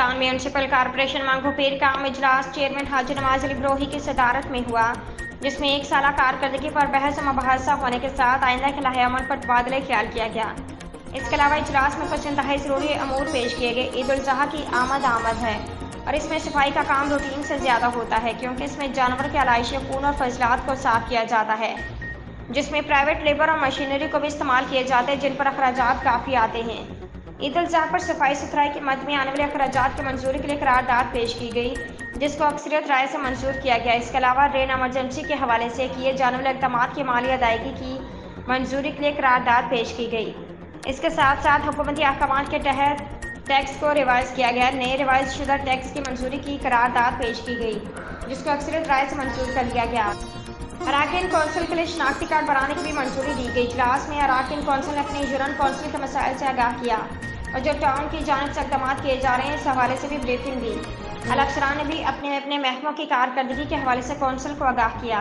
Town municipal corporation Manghopir का आम इजलास चेयरमैन हाजी नवाज अली ब्रोही की सदारत में हुआ, जिसमें एक साला कारकर्दगी पर बहस मुबाहसा होने के साथ आइंदा के लाहे अमल पर तबादला ख्याल किया गया। इसके अलावा इजलास में कुछ इंतहाई ज़रूरी अमूर पेश किए गए। ईद उल ज़ुहा की आमद है और इसमें सफाई का काम रूटीन से ज़्यादा होता है, क्योंकि इसमें जानवर के आलाइशी खून और फजलात को साफ किया जाता है, जिसमें प्राइवेट लेबर और मशीनरी को भी इस्तेमाल किए जाते हैं, जिन पर अखराजात काफ़ी आते हैं। ईद उल ज़ुहा पर सफाई सुथराई की मद में आने वाले अखराजात की मंजूरी के लिए करारदाद पेश की गई, जिसको अक्सरियत राय से मंजूर किया गया। इसके अलावा रेन एमरजेंसी के हवाले से किए जाने वाले इक़दामात की माली अदायगी की मंजूरी के लिए करारदाद पेश की गई। इसके साथ साथ हुकूमती अहकामात के तहत टैक्स को रिवाइज किया गया। नए रिवाइज शुदा टैक्स की मंजूरी की करारदाद पेश की गई, जिसको अक्सरियत राय से मंजूर कर लिया गया। अराकीन कौंसिल के लिए शनाख्ती कार्ड बनाने की भी मंजूरी दी गई। इजलास में अराकीन कौंसिल ने अपनी जुर्न कौंसिल के मसाइल से आगाह किया और जो टाउन की जानिब से इक़दाम किए जा रहे हैं इस हवाले से भी ब्रीफिंग दी। अफसरान ने भी अपने अपने महकमों की कारकर्दगी के हवाले से कौंसिल को आगाह किया।